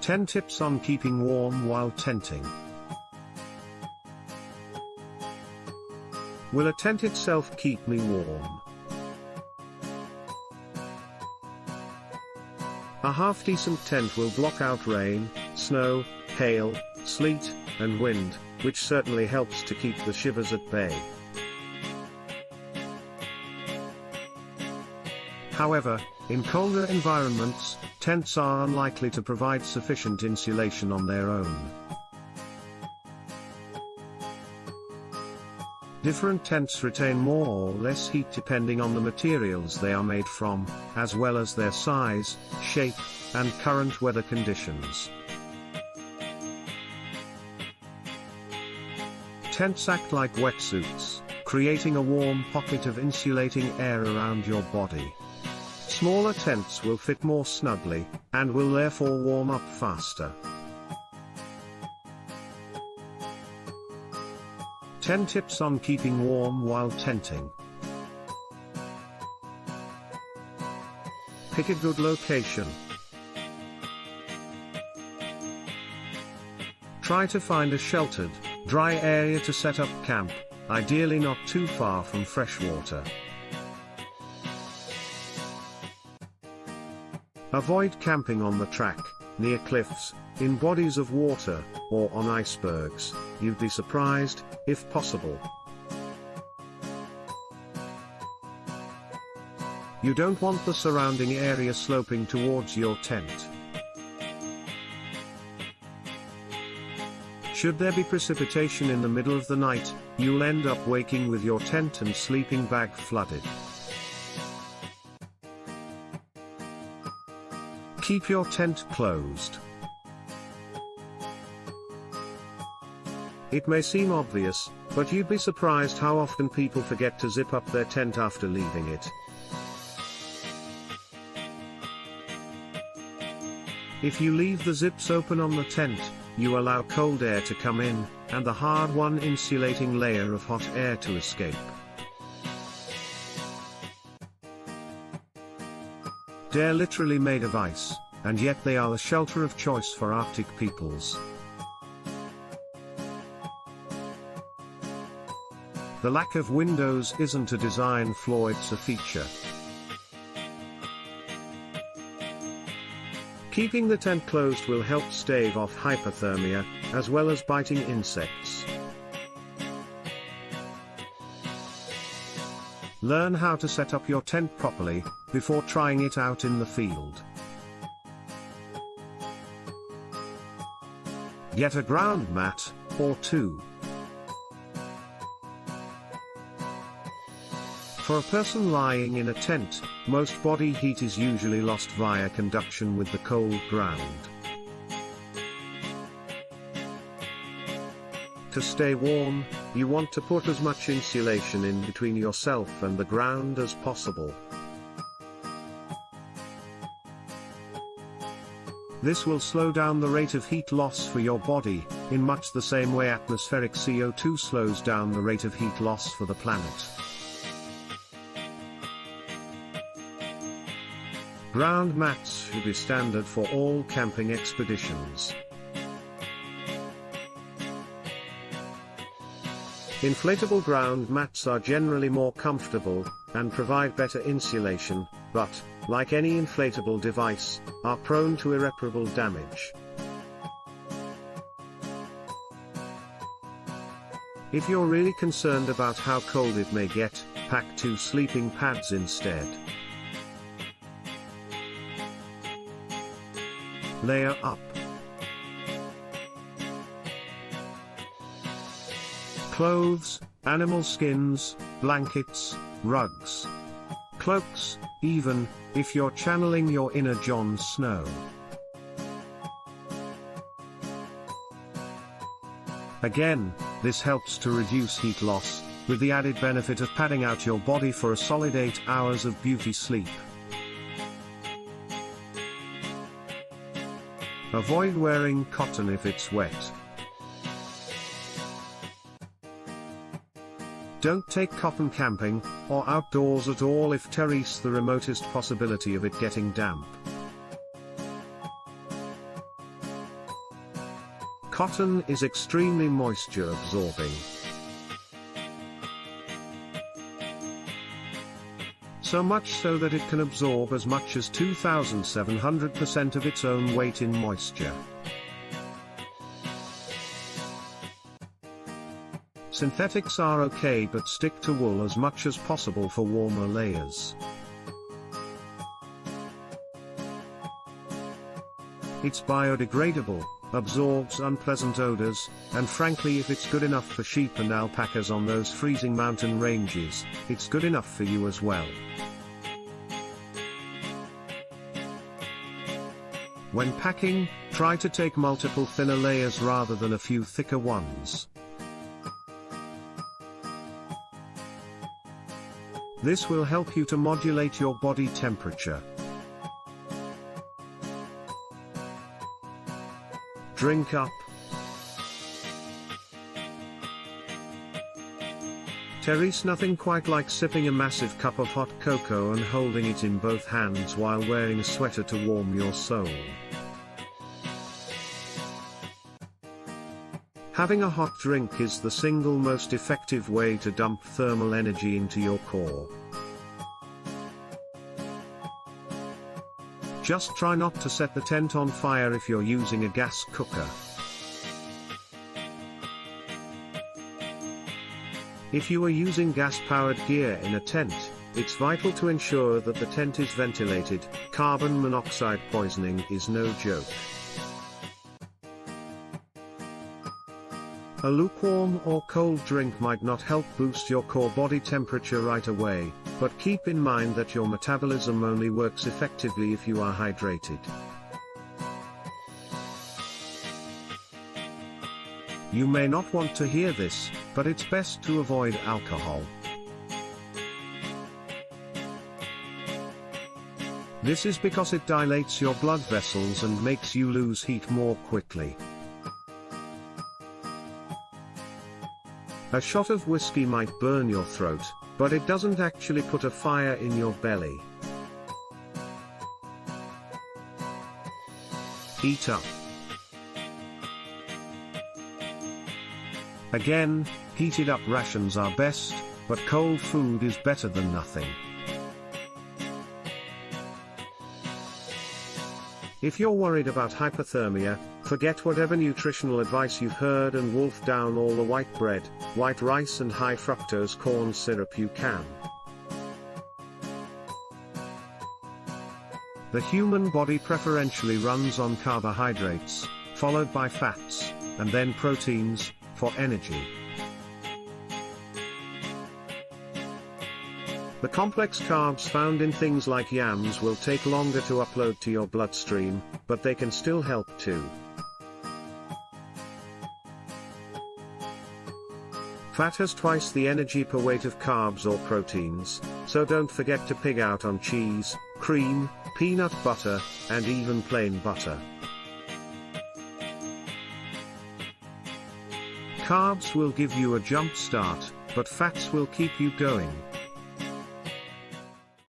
10 tips on keeping warm while tenting. Will a tent itself keep me warm? A half-decent tent will block out rain, snow, hail, sleet, and wind, which certainly helps to keep the shivers at bay. However, in colder environments, tents are unlikely to provide sufficient insulation on their own. Different tents retain more or less heat depending on the materials they are made from, as well as their size, shape, and current weather conditions. Tents act like wetsuits, creating a warm pocket of insulating air around your body. Smaller tents will fit more snugly, and will therefore warm up faster. 10 tips on keeping warm while tenting. Pick a good location. Try to find a sheltered, dry area to set up camp, ideally not too far from fresh water. Avoid camping on the track, near cliffs, in bodies of water, or on icebergs. You'd be surprised, if possible. You don't want the surrounding area sloping towards your tent. Should there be precipitation in the middle of the night, you'll end up waking with your tent and sleeping bag flooded. Keep your tent closed. It may seem obvious, but you'd be surprised how often people forget to zip up their tent after leaving it. If you leave the zips open on the tent, you allow cold air to come in, and the hard-won insulating layer of hot air to escape. They're literally made of ice, and yet they are the shelter of choice for Arctic peoples. The lack of windows isn't a design flaw, it's a feature. Keeping the tent closed will help stave off hypothermia, as well as biting insects. Learn how to set up your tent properly, before trying it out in the field. Get a ground mat, or two. For a person lying in a tent, most body heat is usually lost via conduction with the cold ground. To stay warm, you want to put as much insulation in between yourself and the ground as possible. This will slow down the rate of heat loss for your body, in much the same way atmospheric CO2 slows down the rate of heat loss for the planet. Ground mats should be standard for all camping expeditions. Inflatable ground mats are generally more comfortable, and provide better insulation, but, like any inflatable device, are prone to irreparable damage. If you're really concerned about how cold it may get, pack 2 sleeping pads instead. Layer up. Clothes, animal skins, blankets, rugs, cloaks, even, if you're channeling your inner Jon Snow. Again, this helps to reduce heat loss, with the added benefit of padding out your body for a solid 8 hours of beauty sleep. Avoid wearing cotton if it's wet. Don't take cotton camping, or outdoors at all if there's the remotest possibility of it getting damp. Cotton is extremely moisture absorbing. So much so that it can absorb as much as 2,700% of its own weight in moisture. Synthetics are okay, but stick to wool as much as possible for warmer layers. It's biodegradable, absorbs unpleasant odors, and frankly, if it's good enough for sheep and alpacas on those freezing mountain ranges, it's good enough for you as well. When packing, try to take multiple thinner layers rather than a few thicker ones. This will help you to modulate your body temperature. Drink up. There's nothing quite like sipping a massive cup of hot cocoa and holding it in both hands while wearing a sweater to warm your soul. Having a hot drink is the single most effective way to dump thermal energy into your core. Just try not to set the tent on fire if you're using a gas cooker. If you are using gas-powered gear in a tent, it's vital to ensure that the tent is ventilated. Carbon monoxide poisoning is no joke. A lukewarm or cold drink might not help boost your core body temperature right away, but keep in mind that your metabolism only works effectively if you are hydrated. You may not want to hear this, but it's best to avoid alcohol. This is because it dilates your blood vessels and makes you lose heat more quickly. A shot of whiskey might burn your throat, but it doesn't actually put a fire in your belly. Eat up. Again, heated up rations are best, but cold food is better than nothing. If you're worried about hypothermia, forget whatever nutritional advice you've heard and wolf down all the white bread, white rice and high fructose corn syrup you can. The human body preferentially runs on carbohydrates, followed by fats, and then proteins, for energy. The complex carbs found in things like yams will take longer to upload to your bloodstream, but they can still help too. Fat has twice the energy per weight of carbs or proteins, so don't forget to pig out on cheese, cream, peanut butter, and even plain butter. Carbs will give you a jump start, but fats will keep you going.